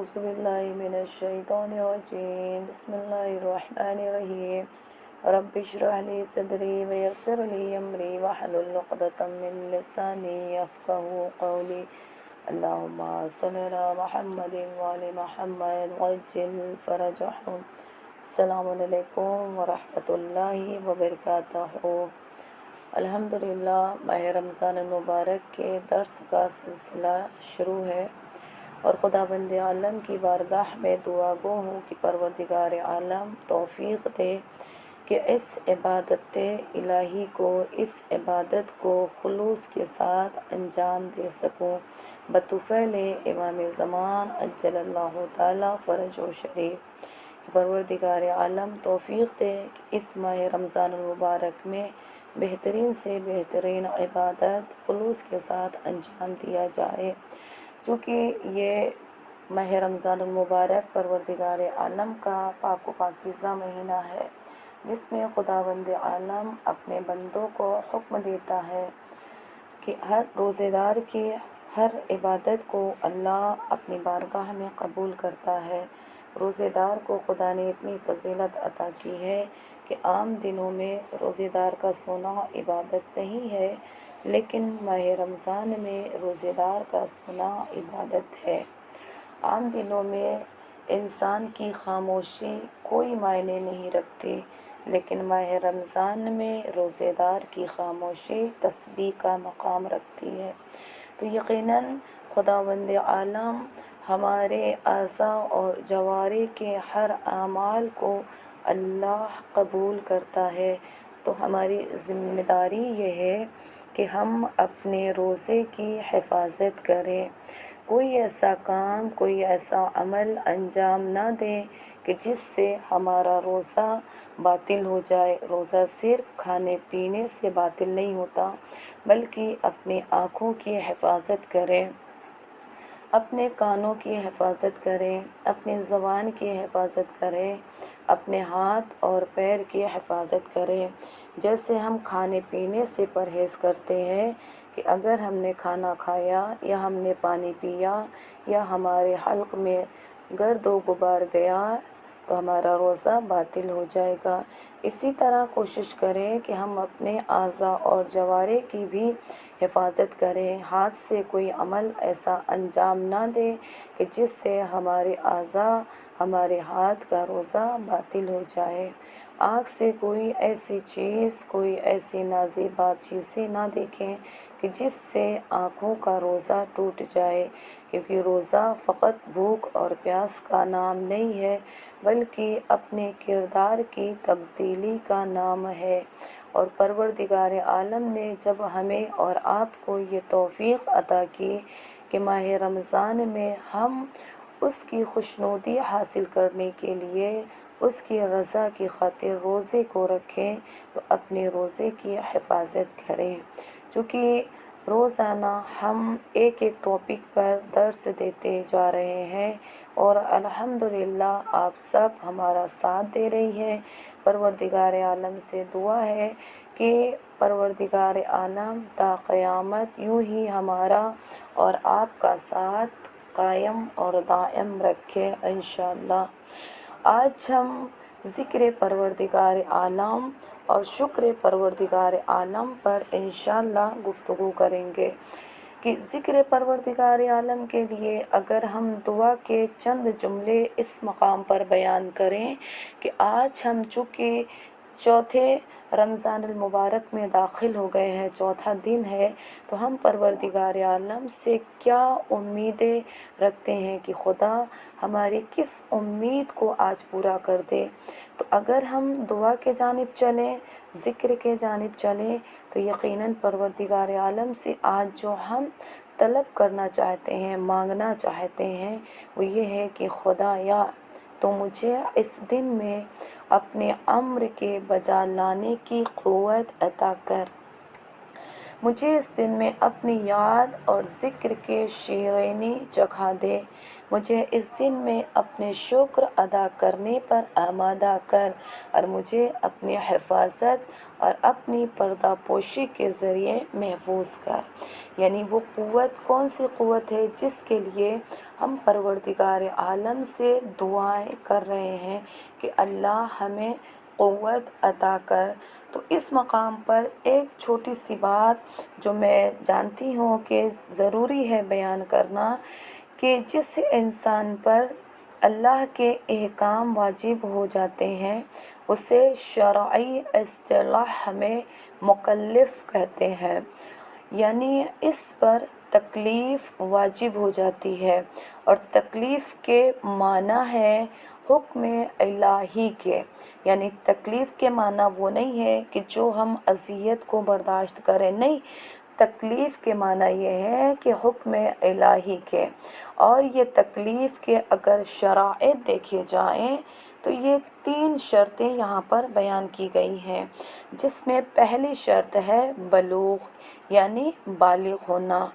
أعوذ بالله من الشيطان الرجيم بسم الله الرحمن الرحيم رب اشرح لي صدري ويسر لي أمري واحلل عقدة من لساني يفقهوا قولي اللهم صل على محمد وعلى محمد وعجل فرجهم. السلام علیکم ورحمۃ اللہ وبرکاتہ. الحمدللہ ماہ رمضان المبارک کے درس کا سلسلہ شروع ہے اور خداوند عالم کی بارگاہ میں دعا گو ہوں کہ پروردگار عالم توفیق دے کہ اس عبادت الہی کو، اس عبادت کو خلوص کے ساتھ انجام دے سکوں بطفیل امام زمان عجل اللہ تعالی فرج و شریف. پروردگار عالم توفیق دے کہ اس ماہ رمضان المبارک میں بہترین سے بہترین عبادت خلوص کے ساتھ انجام دیا جائے، چونکہ یہ ماہ رمضان المبارک پروردگار عالم کا پاک و پاکیزہ مہینہ ہے، جس میں خداوند عالم اپنے بندوں کو حکم دیتا ہے کہ ہر روزے دار کی ہر عبادت کو اللہ اپنی بارگاہ میں قبول کرتا ہے. روزے دار کو خدا نے اتنی فضیلت عطا کی ہے کہ عام دنوں میں روزے دار کا سونا عبادت نہیں ہے، لیکن ماہ رمضان میں روزے دار کا سونا عبادت ہے. عام دنوں میں انسان کی خاموشی کوئی معنی نہیں رکھتی، لیکن ماہ رمضان میں روزے دار کی خاموشی تسبیح کا مقام رکھتی ہے. تو یقیناً خداوند عالم ہمارے اعضاء اور جوارح کے ہر اعمال کو اللہ قبول کرتا ہے. تو ہماری ذمہ داری یہ ہے کہ ہم اپنے روزے کی حفاظت کریں. کوئی ایسا کام، کوئی ایسا عمل انجام نہ دیں کہ جس سے ہمارا روزہ باطل ہو جائے. روزہ صرف کھانے پینے سے باطل نہیں ہوتا، بلکہ اپنی آنکھوں کی حفاظت کریں، اپنے کانوں کی حفاظت کریں، اپنی زبان کی حفاظت کریں، اپنے ہاتھ اور پیر کی حفاظت کریں. جیسے ہم کھانے پینے سے پرہیز کرتے ہیں کہ اگر ہم نے کھانا کھایا یا ہم نے پانی پیا یا ہمارے حلق میں گرد و غبار گیا تو ہمارا روزہ باطل ہو جائے گا. اسی طرح کوشش کریں کہ ہم اپنے اعضاء اور جوارح کی بھی حفاظت کریں. ہاتھ سے کوئی عمل ایسا انجام نہ دیں کہ جس سے ہمارے اعضاء، ہمارے ہاتھ کا روزہ باطل ہو جائے. آنکھ سے کوئی ایسی چیز، کوئی ایسی نازیبا چیزیں نہ دیکھیں کہ جس سے آنکھوں کا روزہ ٹوٹ جائے، کیونکہ روزہ فقط بھوک اور پیاس کا نام نہیں ہے، بلکہ اپنے کردار کی تبدیلی کا نام ہے. اور پروردگار عالم نے جب ہمیں اور آپ کو یہ توفیق عطا کی کہ ماہ رمضان میں ہم اس کی خوشنودی حاصل کرنے کے لیے اس کی رضا کی خاطر روزے کو رکھیں، تو اپنے روزے کی حفاظت کریں. چونکہ روزانہ ہم ایک ایک ٹاپک پر درس دیتے جا رہے ہیں اور الحمدللہ آپ سب ہمارا ساتھ دے رہی ہیں. پروردگار عالم سے دعا ہے کہ پروردگار عالم تا قیامت یوں ہی ہمارا اور آپ کا ساتھ قائم اور دائم رکھے انشاءاللہ. آج ہم ذکر پروردگار عالم اور شکر پروردگار عالم پر انشاءاللہ گفتگو کریں گے کہ ذکر پروردگار عالم کے لیے اگر ہم دعا کے چند جملے اس مقام پر بیان کریں کہ آج ہم چونکہ چوتھے رمضان المبارک میں داخل ہو گئے ہیں، چوتھا دن ہے، تو ہم پروردگار عالم سے کیا امیدیں رکھتے ہیں کہ خدا ہماری کس امید کو آج پورا کر دے. تو اگر ہم دعا کے جانب چلیں، ذکر کے جانب چلیں، تو یقیناً پروردگار عالم سے آج جو ہم طلب کرنا چاہتے ہیں، مانگنا چاہتے ہیں، وہ یہ ہے کہ خدایا تو مجھے اس دن میں اپنے امر کے بجا لانے کی قوت عطا کر. مجھے اس دن میں اپنی یاد اور ذکر کے شیرینی چکھا دے، مجھے اس دن میں اپنے شکر ادا کرنے پر آمادہ کر، اور مجھے اپنی حفاظت اور اپنی پردہ پوشی کے ذریعے محفوظ کر۔ یعنی وہ قوت کون سی قوت ہے جس کے لیے ہم پروردگار عالم سے دعائیں کر رہے ہیں کہ اللہ ہمیں قوت عطا کر۔ تو اس مقام پر ایک چھوٹی سی بات جو میں جانتی ہوں کہ ضروری ہے بیان کرنا، کہ جس انسان پر اللہ کے احکام واجب ہو جاتے ہیں اسے شرعی اصطلاح میں مکلف کہتے ہیں، یعنی اس پر تکلیف واجب ہو جاتی ہے، اور تکلیف کے معنی ہے حکم الہی کے، یعنی تکلیف کے معنی وہ نہیں ہے کہ جو ہم اذیت کو برداشت کریں، نہیں، تکلیف کے معنی یہ ہے کہ حکم الہی کے۔ اور یہ تکلیف کے اگر شرائط دیکھے جائیں تو یہ 3 شرطیں یہاں پر بیان کی گئی ہیں، جس میں پہلی شرط ہے بلوغ یعنی بالغ ہونا،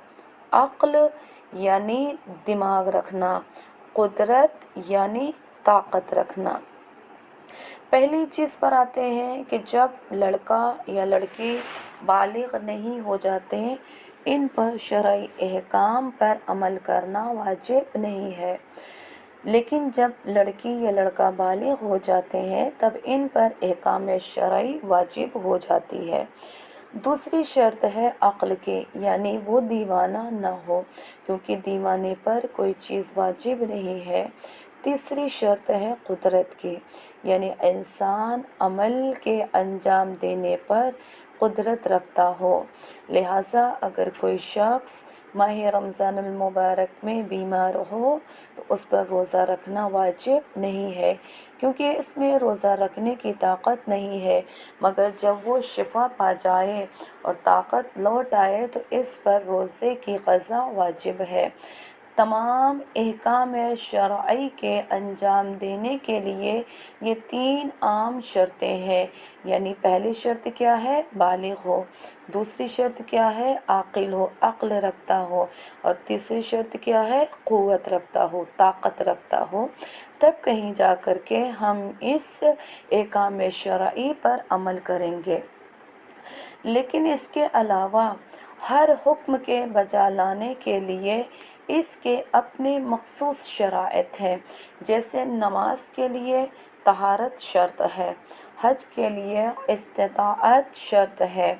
عقل یعنی دماغ رکھنا، قدرت یعنی طاقت رکھنا۔ پہلی چیز پر آتے ہیں کہ جب لڑکا یا لڑکی بالغ نہیں ہو جاتے، ان پر شرعی احکام پر عمل کرنا واجب نہیں ہے، لیکن جب لڑکی یا لڑکا بالغ ہو جاتے ہیں تب ان پر احکام شرعی واجب ہو جاتی ہے۔ دوسری شرط ہے عقل کی، یعنی وہ دیوانہ نہ ہو، کیونکہ دیوانے پر کوئی چیز واجب نہیں ہے۔ تیسری شرط ہے قدرت کی، یعنی انسان عمل کے انجام دینے پر قدرت رکھتا ہو۔ لہٰذا اگر کوئی شخص ماہ رمضان المبارک میں بیمار ہو تو اس پر روزہ رکھنا واجب نہیں ہے، کیونکہ اس میں روزہ رکھنے کی طاقت نہیں ہے، مگر جب وہ شفا پا جائے اور طاقت لوٹ آئے تو اس پر روزے کی قضا واجب ہے۔ تمام احکام شرعی کے انجام دینے کے لیے یہ 3 عام شرطیں ہیں، یعنی پہلی شرط کیا ہے؟ بالغ ہو، دوسری شرط کیا ہے؟ عاقل ہو، عقل رکھتا ہو، اور تیسری شرط کیا ہے؟ قوت رکھتا ہو، طاقت رکھتا ہو، تب کہیں جا کر کے ہم اس احکام شرعی پر عمل کریں گے۔ لیکن اس کے علاوہ ہر حکم کے بجا لانے کے لیے اس کے اپنے مخصوص شرائط ہیں، جیسے نماز کے لیے طہارت شرط ہے، حج کے لیے استطاعت شرط ہے،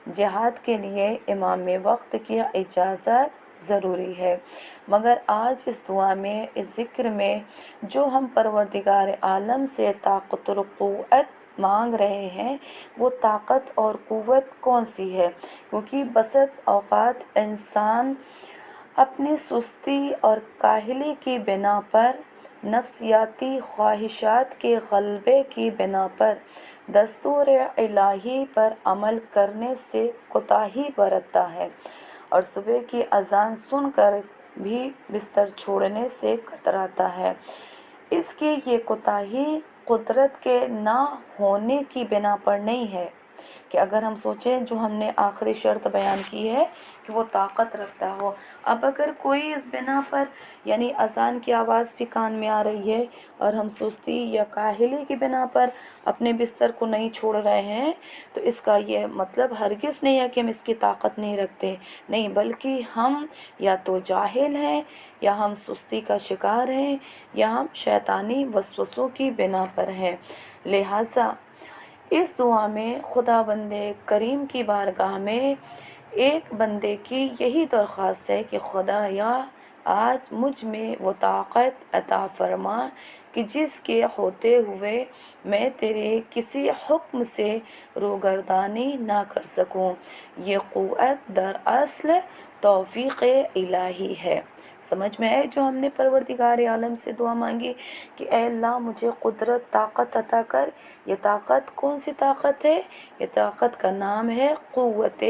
جہاد کے لیے امام وقت کی اجازت ضروری ہے۔ مگر آج اس دعا میں، اس ذکر میں جو ہم پروردگار عالم سے طاقت و قوت مانگ رہے ہیں، وہ طاقت اور قوت کون سی ہے؟ کیونکہ بسط اوقات انسان اپنی سستی اور کاہلی کی بنا پر، نفسیاتی خواہشات کے غلبے کی بنا پر، دستور الہی پر عمل کرنے سے کوتاہی برتتا ہے، اور صبح کی اذان سن کر بھی بستر چھوڑنے سے کتراتا ہے۔ اس کی یہ کوتاہی قدرت کے نہ ہونے کی بنا پر نہیں ہے، کہ اگر ہم سوچیں جو ہم نے آخری شرط بیان کی ہے کہ وہ طاقت رکھتا ہو، اب اگر کوئی اس بنا پر، یعنی اذان کی آواز بھی کان میں آ رہی ہے اور ہم سستی یا کاہلی کی بنا پر اپنے بستر کو نہیں چھوڑ رہے ہیں، تو اس کا یہ مطلب ہرگز نہیں ہے کہ ہم اس کی طاقت نہیں رکھتے، نہیں، بلکہ ہم یا تو جاہل ہیں، یا ہم سستی کا شکار ہیں، یا ہم شیطانی وسوسوں کی بنا پر ہیں۔ لہٰذا اس دعا میں خداوند کریم کی بارگاہ میں ایک بندے کی یہی درخواست ہے کہ خدایا آج مجھ میں وہ طاقت عطا فرما کہ جس کے ہوتے ہوئے میں تیرے کسی حکم سے روگردانی نہ کر سکوں۔ یہ قوت دراصل توفیق الہی ہے۔ سمجھ میں آئے جو ہم نے پروردگار عالم سے دعا مانگی کہ اے اللہ مجھے قدرت، طاقت عطا کر۔ یہ طاقت کون سی طاقت ہے؟ یہ طاقت کا نام ہے قوت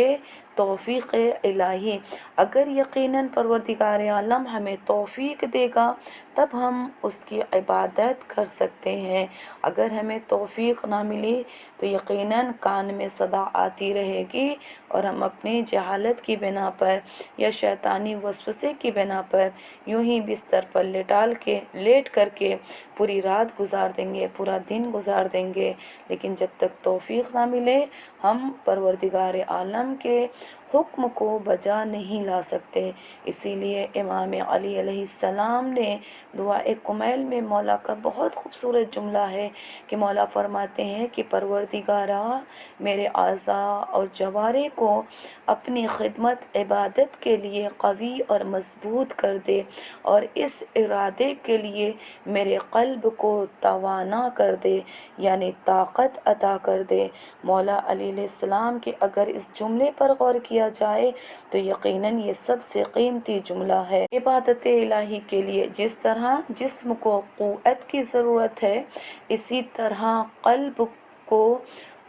توفیق الہی، اگر یقیناً پروردگار عالم ہمیں توفیق دے گا تب ہم اس کی عبادت کر سکتے ہیں۔ اگر ہمیں توفیق نہ ملی تو یقیناً کان میں صدا آتی رہے گی اور ہم اپنی جہالت کی بنا پر یا شیطانی وسوسے کی بنا پر یوں ہی بستر پر لیٹ کر کے پوری رات گزار دیں گے، پورا دن گزار دیں گے، لیکن جب تک توفیق نہ ملے ہم پروردگار عالم کے حکم کو بجا نہیں لا سکتے۔ اسی لیے امام علی علیہ السلام نے دعائے کمیل میں مولا کا بہت خوبصورت جملہ ہے کہ مولا فرماتے ہیں کہ پروردگارا میرے اعضاء اور جوارے کو اپنی خدمت عبادت کے لیے قوی اور مضبوط کر دے اور اس ارادے کے لیے میرے قلب کو توانا کر دے، یعنی طاقت عطا کر دے۔ مولا علی علیہ السلام کے اگر اس جملے پر غور کیا جائے تو یقیناً یہ سب سے قیمتی جملہ ہے۔ عبادت الہی کے لیے جس طرح جسم کو قوت کی ضرورت ہے، اسی طرح قلب کو،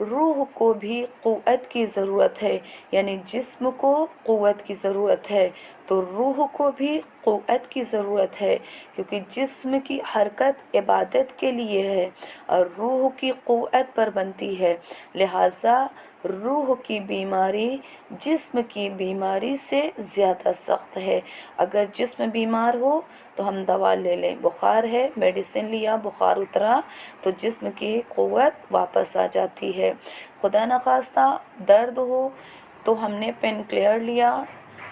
روح کو بھی قوت کی ضرورت ہے، یعنی جسم کو قوت کی ضرورت ہے تو روح کو بھی قوت کی ضرورت ہے، کیونکہ جسم کی حرکت عبادت کے لیے ہے اور روح کی قوت پر بنتی ہے، لہٰذا روح کی بیماری جسم کی بیماری سے زیادہ سخت ہے۔ اگر جسم بیمار ہو تو ہم دوا لے لیں، بخار ہے میڈیسن لیا بخار اترا تو جسم کی قوت واپس آ جاتی ہے۔ خدا نخواستہ درد ہو تو ہم نے پین کلیئر لیا،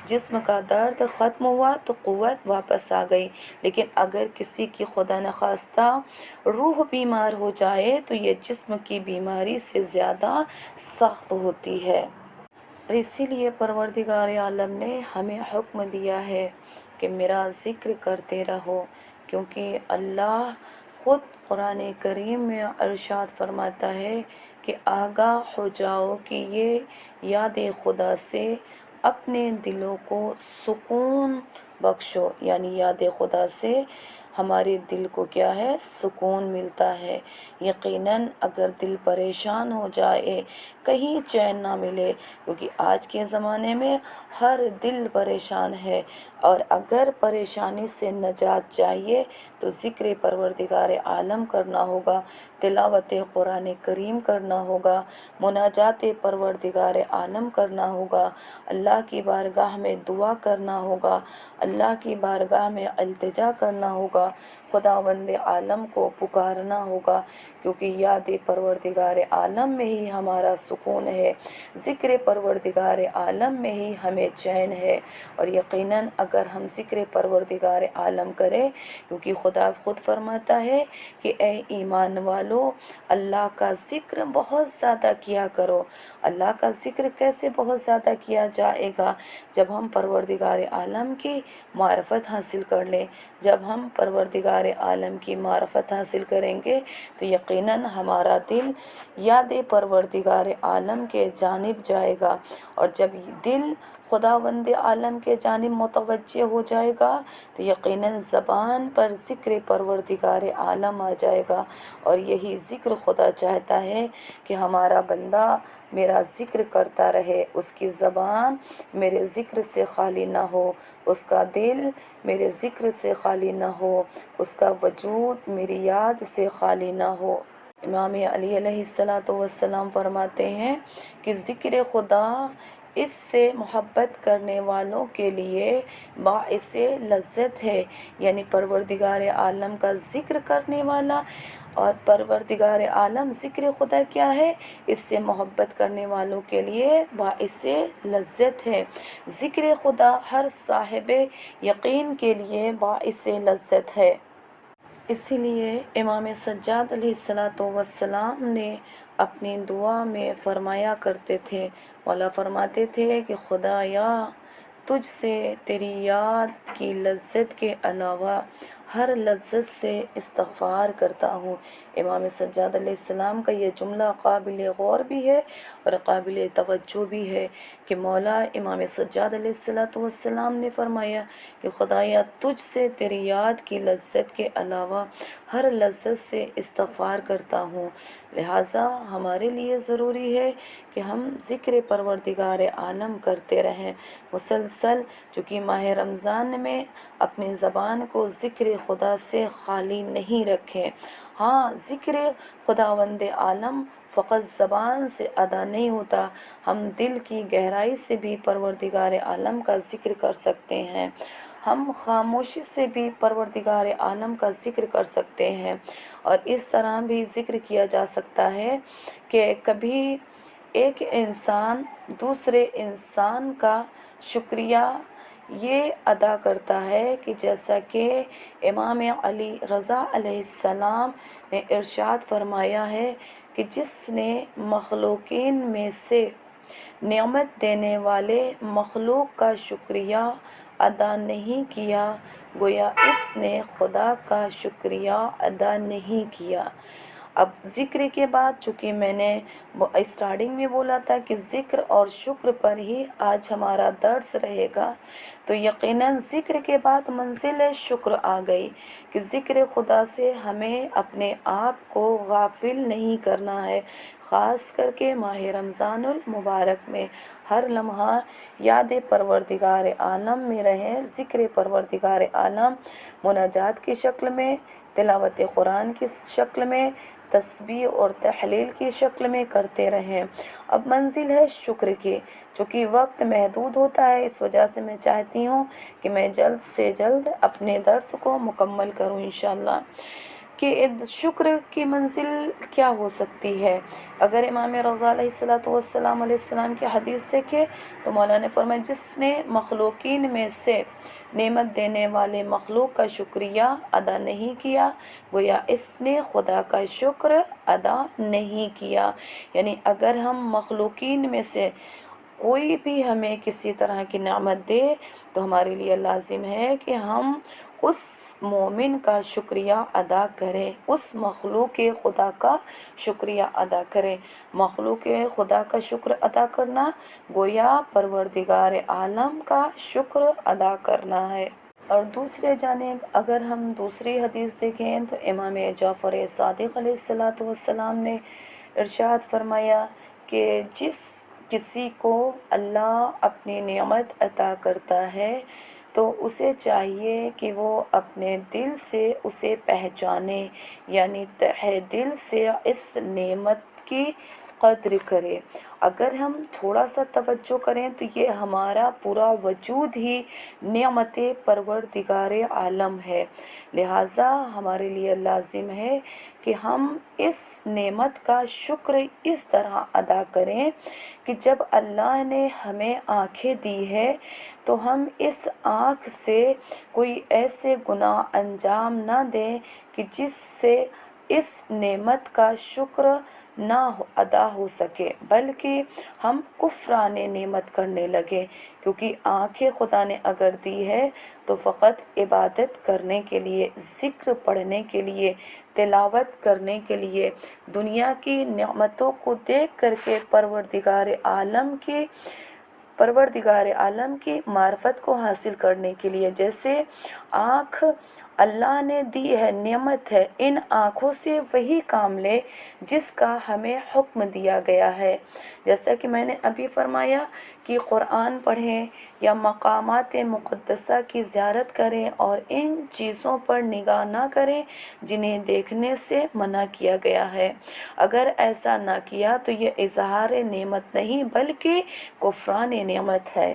جسم کا درد ختم ہوا تو قوت واپس آ گئی، لیکن اگر کسی کی خدا نخواستہ روح بیمار ہو جائے تو یہ جسم کی بیماری سے زیادہ سخت ہوتی ہے۔ اور اسی لیے پروردگار عالم نے ہمیں حکم دیا ہے کہ میرا ذکر کرتے رہو، کیونکہ اللہ خود قرآن کریم میں ارشاد فرماتا ہے کہ آگاہ ہو جاؤ کہ یہ یاد خدا سے اپنے دلوں کو سکون بخشو، یعنی یاد خدا سے ہمارے دل کو کیا ہے؟ سکون ملتا ہے۔ یقیناً اگر دل پریشان ہو جائے، کہیں چین نہ ملے، کیونکہ آج کے زمانے میں ہر دل پریشان ہے، اور اگر پریشانی سے نجات چاہیے تو ذکر پروردگار عالم کرنا ہوگا، تلاوت قرآن کریم کرنا ہوگا، مناجات پروردگار عالم کرنا ہوگا، اللہ کی بارگاہ میں دعا کرنا ہوگا، اللہ کی بارگاہ میں التجا کرنا ہوگا، خداوند عالم کو پکارنا ہوگا، کیونکہ یاد پروردگار عالم میں ہی ہمارا سکون ہے، ذکر پروردگار عالم میں ہی ہمیں چین ہے۔ اور یقیناً اگر ہم ذکر پروردگار عالم کریں، کیونکہ خدا خود فرماتا ہے کہ اے ایمان والو اللہ کا ذکر بہت زیادہ کیا کرو۔ اللہ کا ذکر کیسے بہت زیادہ کیا جائے گا؟ جب ہم پروردگار عالم کی معرفت حاصل کر لیں، جب ہم پروردگار عالم کی معرفت حاصل کریں گے تو یقیناً ہمارا دل یاد پروردگار عالم کے جانب جائے گا، اور جب دل خداوند عالم کے جانب متوجہ ہو جائے گا تو یقیناً زبان پر ذکر پروردگار عالم آ جائے گا، اور یہی ذکر خدا چاہتا ہے کہ ہمارا بندہ میرا ذکر کرتا رہے، اس کی زبان میرے ذکر سے خالی نہ ہو، اس کا دل میرے ذکر سے خالی نہ ہو، اس کا وجود میری یاد سے خالی نہ ہو۔ امام علی علیہ السلام فرماتے ہیں کہ ذکر خدا اس سے محبت کرنے والوں کے لیے باعث لذت ہے، یعنی پروردگار عالم کا ذکر کرنے والا، اور پروردگار عالم ذکر خدا کیا ہے؟ اس سے محبت کرنے والوں کے لیے باعث لذت ہے۔ ذکر خدا ہر صاحب یقین کے لیے باعث لذت ہے۔ اسی لیے امام سجاد علیہ السلام نے اپنی دعا میں فرمایا کرتے تھے، مولا فرماتے تھے کہ خدایا تجھ سے تیری یاد کی لذت کے علاوہ ہر لذت سے استغفار کرتا ہوں۔ امام سجاد علیہ السلام کا یہ جملہ قابل غور بھی ہے اور قابل توجہ بھی ہے کہ مولا امام سجاد علیہ السلام نے فرمایا کہ خدایا تجھ سے تیری یاد کی لذت کے علاوہ ہر لذت سے استغفار کرتا ہوں۔ لہٰذا ہمارے لیے ضروری ہے کہ ہم ذکر پروردگار عالم کرتے رہیں مسلسل، چونکہ ماہ رمضان میں اپنی زبان کو ذکر خدا سے خالی نہیں رکھیں۔ ہاں، ذکر خداوند عالم فقط زبان سے ادا نہیں ہوتا، ہم دل کی گہرائی سے بھی پروردگار عالم کا ذکر کر سکتے ہیں، ہم خاموشی سے بھی پروردگار عالم کا ذکر کر سکتے ہیں، اور اس طرح بھی ذکر کیا جا سکتا ہے کہ کبھی ایک انسان دوسرے انسان کا شکریہ یہ ادا کرتا ہے کہ جیسا کہ امام علی رضا علیہ السلام نے ارشاد فرمایا ہے کہ جس نے مخلوقین میں سے نعمت دینے والے مخلوق کا شکریہ ادا نہیں کیا، گویا اس نے خدا کا شکریہ ادا نہیں کیا۔ اب ذکر کے بعد، چونکہ میں نے اسٹارٹنگ میں بولا تھا کہ ذکر اور شکر پر ہی آج ہمارا درس رہے گا، تو یقیناً ذکر کے بعد منزل شکر آ گئی کہ ذکر خدا سے ہمیں اپنے آپ کو غافل نہیں کرنا ہے، خاص کر کے ماہ رمضان المبارک میں ہر لمحہ یاد پروردگار عالم میں رہیں، ذکر پروردگار عالم مناجات کی شکل میں، تلاوت قرآن کی شکل میں، تسبیح اور تحلیل کی شکل میں کرتے رہیں۔ اب منزل ہے شکر کی، چونکہ وقت محدود ہوتا ہے، اس وجہ سے میں چاہتی ہوں کہ میں جلد سے جلد اپنے درس کو مکمل کروں انشاءاللہ۔ کہ شکر کی منزل کیا ہو سکتی ہے؟ اگر امام رضا علیہ السلام کی حدیث دیکھے تو مولا نے فرمایا جس نے مخلوقین میں سے نعمت دینے والے مخلوق کا شکریہ ادا نہیں کیا، گویا اس نے خدا کا شکر ادا نہیں کیا۔ یعنی اگر ہم مخلوقین میں سے کوئی بھی ہمیں کسی طرح کی نعمت دے تو ہمارے لیے لازم ہے کہ ہم اس مومن کا شکریہ ادا کریں، اس مخلوق خدا کا شکریہ ادا کریں۔ مخلوق خدا کا شکر ادا کرنا گویا پروردگار عالم کا شکر ادا کرنا ہے۔ اور دوسرے جانب اگر ہم دوسری حدیث دیکھیں تو امام جعفر صادق علیہ السلام نے ارشاد فرمایا کہ جس کسی کو اللہ اپنی نعمت عطا کرتا ہے تو اسے چاہیے کہ وہ اپنے دل سے اسے پہچانے، یعنی تہہ دل سے اس نعمت کی قدر کرے۔ اگر ہم تھوڑا سا توجہ کریں تو یہ ہمارا پورا وجود ہی نعمت پروردگار عالم ہے، لہٰذا ہمارے لیے لازم ہے کہ ہم اس نعمت کا شکر اس طرح ادا کریں کہ جب اللہ نے ہمیں آنکھیں دی ہے تو ہم اس آنکھ سے کوئی ایسے گناہ انجام نہ دیں کہ جس سے اس نعمت کا شکر نہ ادا ہو سکے، بلکہ ہم کفران نعمت کرنے لگے، کیونکہ آنکھیں خدا نے اگر دی ہے تو فقط عبادت کرنے کے لیے، ذکر پڑھنے کے لیے، تلاوت کرنے کے لیے، دنیا کی نعمتوں کو دیکھ کر کے پروردگار عالم کی معرفت کو حاصل کرنے کے لیے۔ جیسے آنکھ اللہ نے دی ہے، نعمت ہے، ان آنکھوں سے وہی کام لے جس کا ہمیں حکم دیا گیا ہے۔ جیسا کہ میں نے ابھی فرمایا کہ قرآن پڑھیں یا مقامات مقدسہ کی زیارت کریں اور ان چیزوں پر نگاہ نہ کریں جنہیں دیکھنے سے منع کیا گیا ہے۔ اگر ایسا نہ کیا تو یہ اظہار نعمت نہیں بلکہ کفران نعمت ہے۔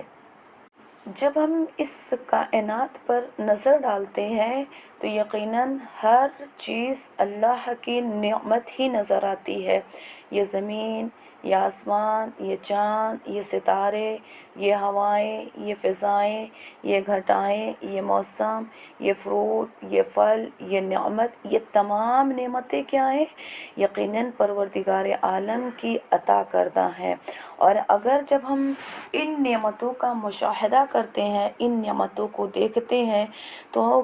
جب ہم اس کائنات پر نظر ڈالتے ہیں تو یقیناً ہر چیز اللہ کی نعمت ہی نظر آتی ہے۔ یہ زمین، یہ آسمان، یہ چاند، یہ ستارے، یہ ہوائیں، یہ فضائیں، یہ گھٹائیں، یہ موسم، یہ فروٹ، یہ پھل، یہ نعمت، یہ تمام نعمتیں کیا ہیں؟ یقیناً پروردگار عالم کی عطا کردہ ہیں۔ اور اگر جب ہم ان نعمتوں کا مشاہدہ کرتے ہیں، ان نعمتوں کو دیکھتے ہیں تو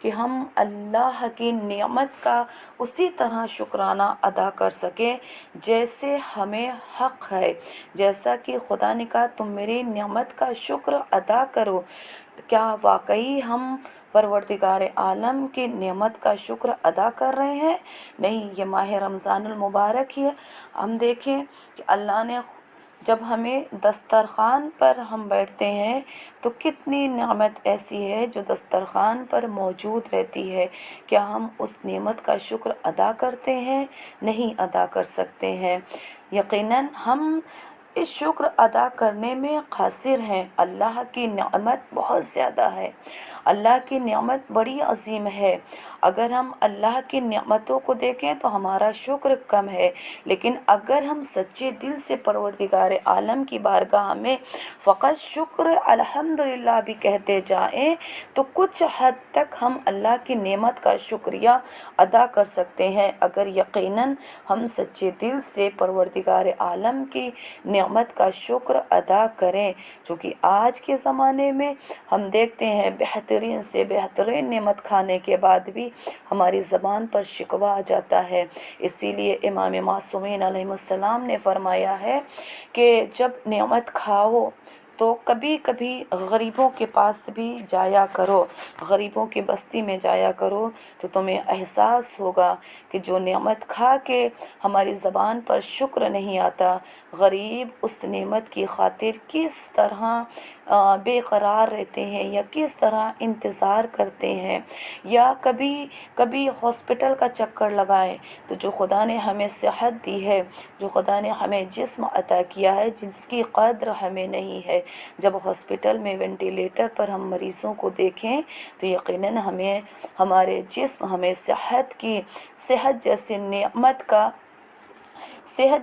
کہ ہم اللہ کی نعمت کا اسی طرح شکرانہ ادا کر سکیں جیسے ہمیں حق ہے؟ جیسا کہ خدا نے کہا تم میری نعمت کا شکر ادا کرو، کیا واقعی ہم پروردگار عالم کی نعمت کا شکر ادا کر رہے ہیں؟ نہیں، یہ ماہ رمضان المبارک ہے، ہم دیکھیں کہ اللہ نے جب ہمیں دسترخوان پر ہم بیٹھتے ہیں تو کتنی نعمت ایسی ہے جو دسترخوان پر موجود رہتی ہے، کیا ہم اس نعمت کا شکر ادا کرتے ہیں؟ نہیں ادا کر سکتے ہیں۔ یقیناً ہم اس شکر ادا کرنے میں قاصر ہیں۔ اللہ کی نعمت بہت زیادہ ہے، اللہ کی نعمت بڑی عظیم ہے۔ اگر ہم اللہ کی نعمتوں کو دیکھیں تو ہمارا شکر کم ہے، لیکن اگر ہم سچے دل سے پروردگار عالم کی بارگاہ میں فقط شکر الحمدللہ بھی کہتے جائیں تو کچھ حد تک ہم اللہ کی نعمت کا شکریہ ادا کر سکتے ہیں، اگر یقیناً ہم سچے دل سے پروردگار عالم کی نعمت کا شکر ادا کریں۔ چونکہ آج کے زمانے میں ہم دیکھتے ہیں بہترین سے بہترین نعمت کھانے کے بعد بھی ہماری زبان پر شکوہ آ جاتا ہے۔ اسی لیے امام معصومین علیہ السلام نے فرمایا ہے کہ جب نعمت کھاؤ تو کبھی کبھی غریبوں کے پاس بھی جایا کرو، غریبوں کی بستی میں جایا کرو، تو تمہیں احساس ہوگا کہ جو نعمت کھا کے ہماری زبان پر شکر نہیں آتا، غریب اس نعمت کی خاطر کس طرح بے قرار رہتے ہیں یا کس طرح انتظار کرتے ہیں، یا کبھی ہاسپٹل کا چکر لگائیں تو جو خدا نے ہمیں صحت دی ہے، جو خدا نے ہمیں جسم عطا کیا ہے جس کی قدر ہمیں نہیں ہے، جب ہاسپٹل میں وینٹیلیٹر پر ہم مریضوں کو دیکھیں تو یقیناً ہمارے جسم ہمیں صحت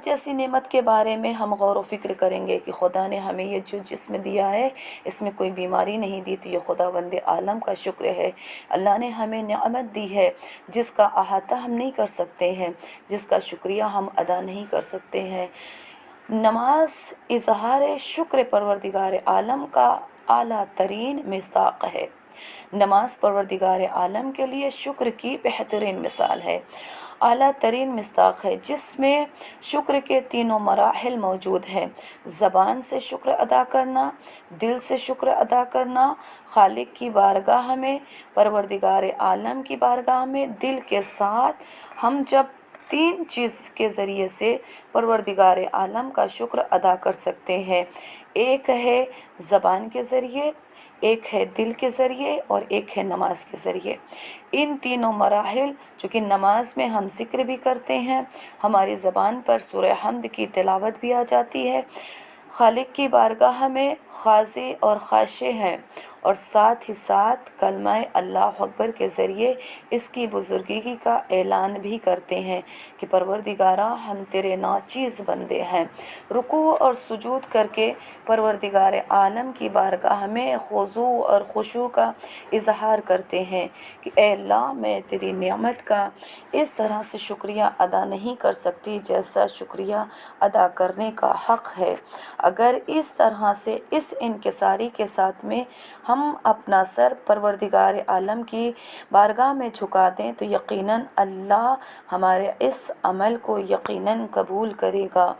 جیسی نعمت کے بارے میں ہم غور و فکر کریں گے کہ خدا نے ہمیں یہ جو جسم دیا ہے اس میں کوئی بیماری نہیں دی، تو یہ خداوند عالم کا شکر ہے۔ اللہ نے ہمیں نعمت دی ہے جس کا احاطہ ہم نہیں کر سکتے ہیں، جس کا شکریہ ہم ادا نہیں کر سکتے ہیں۔ نماز اظہار شکر پروردگار عالم کا اعلیٰ ترین مصداق ہے۔ نماز پروردگار عالم کے لیے شکر کی بہترین مثال ہے، اعلیٰ ترین مصداق ہے، جس میں شکر کے تینوں مراحل موجود ہیں: زبان سے شکر ادا کرنا، دل سے شکر ادا کرنا، خالق کی بارگاہ میں، پروردگار عالم کی بارگاہ میں۔ دل کے ساتھ ہم جب تین چیز کے ذریعے سے پروردگار عالم کا شکر ادا کر سکتے ہیں، ایک ہے زبان کے ذریعے، ایک ہے دل کے ذریعے اور ایک ہے نماز کے ذریعے۔ ان تینوں مراحل، چونکہ نماز میں ہم ذکر بھی کرتے ہیں، ہماری زبان پر سورہ حمد کی تلاوت بھی آ جاتی ہے، خالق کی بارگاہ میں خاضع اور خاشع ہیں، اور ساتھ ہی ساتھ کلمہ اللہ اکبر کے ذریعے اس کی بزرگی کا اعلان بھی کرتے ہیں کہ پروردگارا ہم تیرے ناچیز بندے ہیں۔ رکوع اور سجود کر کے پروردگار عالم کی بارگاہ میں خضوع اور خشوع کا اظہار کرتے ہیں کہ اے اللہ، میں تیری نعمت کا اس طرح سے شکریہ ادا نہیں کر سکتی جیسا شکریہ ادا کرنے کا حق ہے۔ اگر اس طرح سے اس انکساری کے ساتھ میں ہم اپنا سر پروردگار عالم کی بارگاہ میں جھکا دیں تو یقیناً اللہ ہمارے اس عمل کو یقیناً قبول کرے گا۔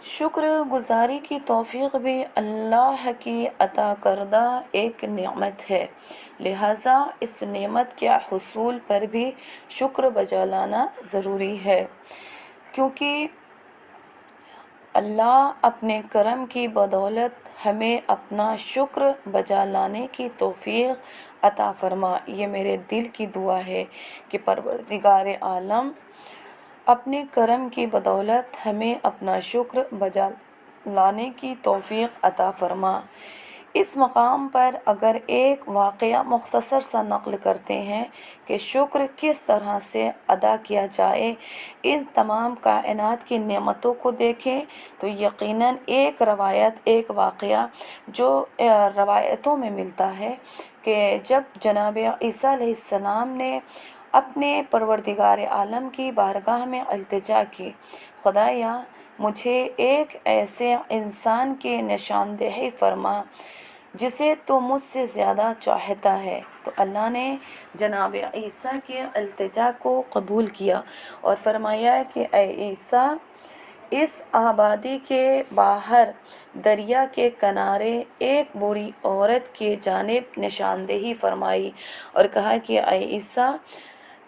شکر گزاری کی توفیق بھی اللہ کی عطا کردہ ایک نعمت ہے، لہٰذا اس نعمت کے حصول پر بھی شکر بجا لانا ضروری ہے، کیونکہ اللہ اپنے کرم کی بدولت ہمیں اپنا شکر بجا لانے کی توفیق عطا فرما۔ یہ میرے دل کی دعا ہے کہ پروردگار عالم اپنے کرم کی بدولت ہمیں اپنا شکر بجا لانے کی توفیق عطا فرما۔ اس مقام پر اگر ایک واقعہ مختصر سا نقل کرتے ہیں کہ شکر کس طرح سے ادا کیا جائے، ان تمام کائنات کی نعمتوں کو دیکھیں تو یقیناً ایک واقعہ جو روایتوں میں ملتا ہے کہ جب جناب عیسیٰ علیہ السلام نے اپنے پروردگار عالم کی بارگاہ میں التجا کی، خدایا مجھے ایک ایسے انسان کی نشاندہی فرما جسے تو مجھ سے زیادہ چاہتا ہے۔ تو اللہ نے جناب عیسیٰ کے التجا کو قبول کیا اور فرمایا کہ اے عیسیٰ، اس آبادی کے باہر دریا کے کنارے ایک بوڑھی عورت کی جانب نشاندہی فرمائی اور کہا کہ اے عیسیٰ،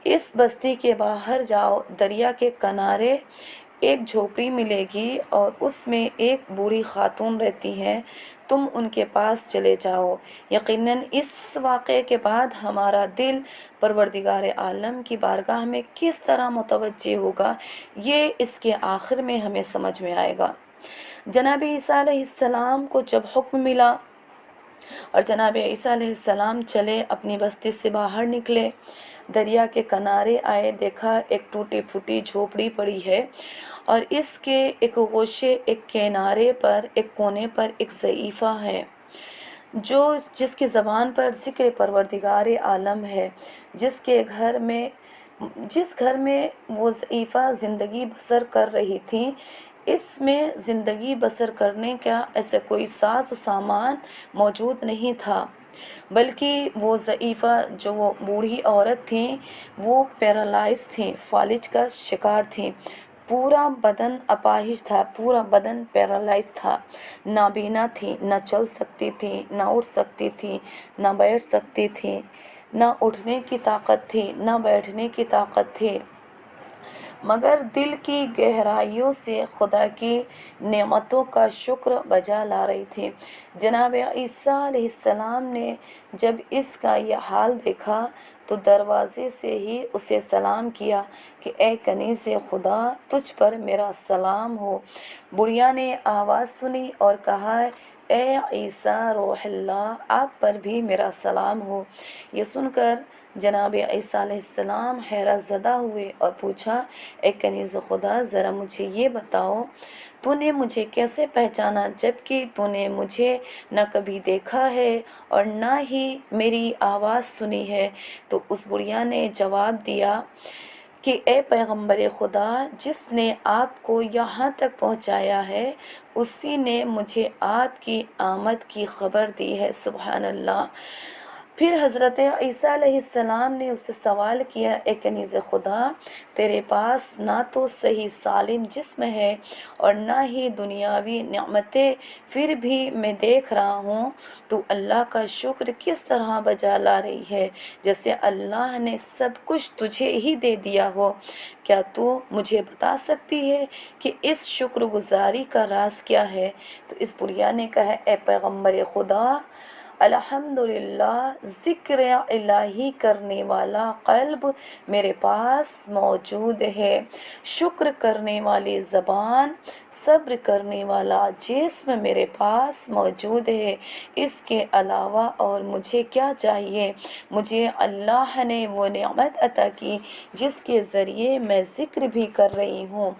اس بستی کے باہر جاؤ، دریا کے کنارے ایک جھوپڑی ملے گی اور اس میں ایک بوڑھی خاتون رہتی ہے، تم ان کے پاس چلے جاؤ۔ یقیناً اس واقعے کے بعد ہمارا دل پروردگار عالم کی بارگاہ میں کس طرح متوجہ ہوگا، یہ اس کے آخر میں ہمیں سمجھ میں آئے گا۔ جناب عیسیٰ علیہ السلام کو جب حکم ملا اور جناب عیسیٰ علیہ السلام چلے، اپنی بستی سے باہر نکلے، دریا کے کنارے آئے، دیکھا ایک ٹوٹی پھوٹی جھوپڑی پڑی ہے اور اس کے ایک گوشے، ایک کنارے پر، ایک کونے پر ایک ضعیفہ ہے جس کی زبان پر ذکر پروردگار عالم ہے، جس گھر میں وہ ضعیفہ زندگی بسر کر رہی تھی، اس میں زندگی بسر کرنے کا ایسا کوئی ساز و سامان موجود نہیں تھا، بلکہ وہ ضعیفہ جو وہ بوڑھی عورت تھیں وہ پیرالائز تھیں، فالج کا شکار تھیں، پورا بدن اپاہج تھا، پورا بدن پیرالائز تھا، نابینا تھی، نہ چل سکتی تھی، نہ اٹھ سکتی تھی، نہ بیٹھ سکتی تھی، نہ اٹھنے کی طاقت تھی، نہ بیٹھنے کی طاقت تھی، مگر دل کی گہرائیوں سے خدا کی نعمتوں کا شکر بجا لا رہی تھی۔ جناب عیسیٰ علیہ السلام نے جب اس کا یہ حال دیکھا تو دروازے سے ہی اسے سلام کیا کہ اے کنیز خدا، تجھ پر میرا سلام ہو۔ بڑھیا نے آواز سنی اور کہا، اے عیسیٰ روح اللہ، آپ پر بھی میرا سلام ہو۔ یہ سن کر جناب عیسیٰ علیہ السلام حیرت زدہ ہوئے اور پوچھا، اے کنیز خدا، ذرا مجھے یہ بتاؤ، تو نے مجھے کیسے پہچانا جبکہ تو نے مجھے نہ کبھی دیکھا ہے اور نہ ہی میری آواز سنی ہے؟ تو اس بڑھیا نے جواب دیا کہ اے پیغمبر خدا، جس نے آپ کو یہاں تک پہنچایا ہے اسی نے مجھے آپ کی آمد کی خبر دی ہے۔ سبحان اللہ۔ پھر حضرت عیسیٰ علیہ السلام نے اس سے سوال کیا، اے کنیز خدا، تیرے پاس نہ تو صحیح سالم جسم ہے اور نہ ہی دنیاوی نعمتیں، پھر بھی میں دیکھ رہا ہوں تو اللہ کا شکر کس طرح بجا لا رہی ہے، جیسے اللہ نے سب کچھ تجھے ہی دے دیا ہو۔ کیا تو مجھے بتا سکتی ہے کہ اس شکر گزاری کا راز کیا ہے؟ تو اس بڑھیا نے کہا، اے پیغمبر خدا، الحمدللہ، ذکر الہی کرنے والا قلب میرے پاس موجود ہے، شکر کرنے والی زبان، صبر کرنے والا جسم میرے پاس موجود ہے۔ اس کے علاوہ اور مجھے کیا چاہیے؟ مجھے اللہ نے وہ نعمت عطا کی جس کے ذریعے میں ذکر بھی کر رہی ہوں،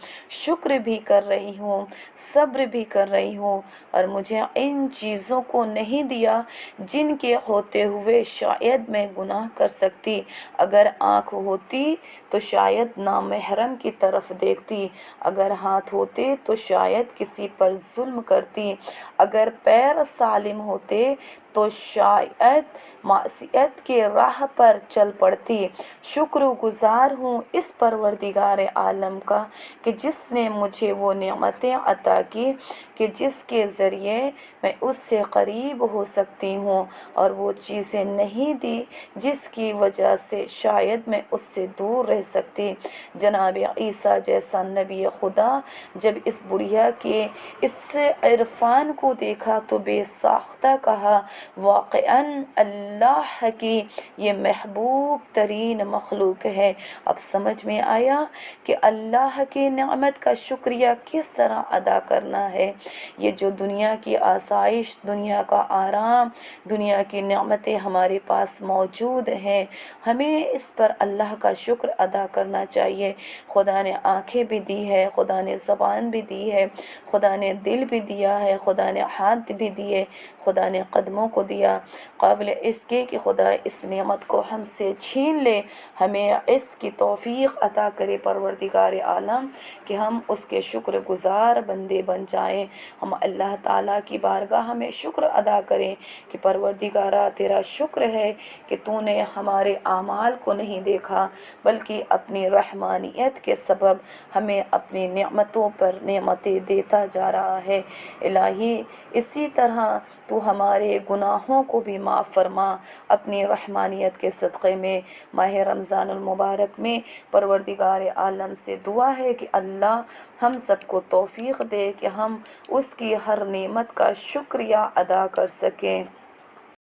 شکر بھی کر رہی ہوں، صبر بھی کر رہی ہوں، اور مجھے ان چیزوں کو نہیں دیا جن کے ہوتے ہوئے شاید میں گناہ کر سکتی۔ اگر آنکھ ہوتی تو شاید نامحرم کی طرف دیکھتی، اگر ہاتھ ہوتے تو شاید کسی پر ظلم کرتی، اگر پیر سالم ہوتے تو شاید معصیت کے راہ پر چل پڑتی۔ شکر گزار ہوں اس پروردگار عالم کا کہ جس نے مجھے وہ نعمتیں عطا کی کہ جس کے ذریعے میں اس سے قریب ہو سکتی ہوں، اور وہ چیزیں نہیں دی جس کی وجہ سے شاید میں اس سے دور رہ سکتی۔ جناب عیسیٰ جیسا نبی خدا جب اس بڑھیا کے اس عرفان کو دیکھا تو بے ساختہ کہا، واقعاً اللہ کی یہ محبوب ترین مخلوق ہے۔ اب سمجھ میں آیا کہ اللہ کی نعمت کا شکریہ کس طرح ادا کرنا ہے۔ یہ جو دنیا کی آسائش، دنیا کا آرام، دنیا کی نعمتیں ہمارے پاس موجود ہیں، ہمیں اس پر اللہ کا شکر ادا کرنا چاہیے۔ خدا نے آنکھیں بھی دی ہے، خدا نے زبان بھی دی ہے، خدا نے دل بھی دیا ہے، خدا نے ہاتھ بھی دیے، خدا نے قدموں کو دیا۔ قابل اس کے کہ خدا اس نعمت کو ہم سے چھین لے، ہمیں اس کی توفیق عطا کرے پروردگار عالم کہ ہم اس کے شکر گزار بندے بن جائیں۔ ہم اللہ تعالیٰ کی بارگاہ میں شکر ادا کریں کہ پروردگارہ تیرا شکر ہے کہ تو نے ہمارے اعمال کو نہیں دیکھا، بلکہ اپنی رحمانیت کے سبب ہمیں اپنی نعمتوں پر نعمتیں دیتا جا رہا ہے۔ الہی اسی طرح تو ہمارے گناہوں کو بھی معاف فرما اپنی رحمانیت کے صدقے میں۔ ماہ رمضان المبارک میں پروردگار عالم سے دعا ہے کہ اللہ ہم سب کو توفیق دے کہ ہم اس کی ہر نعمت کا شکریہ ادا کر سکیں۔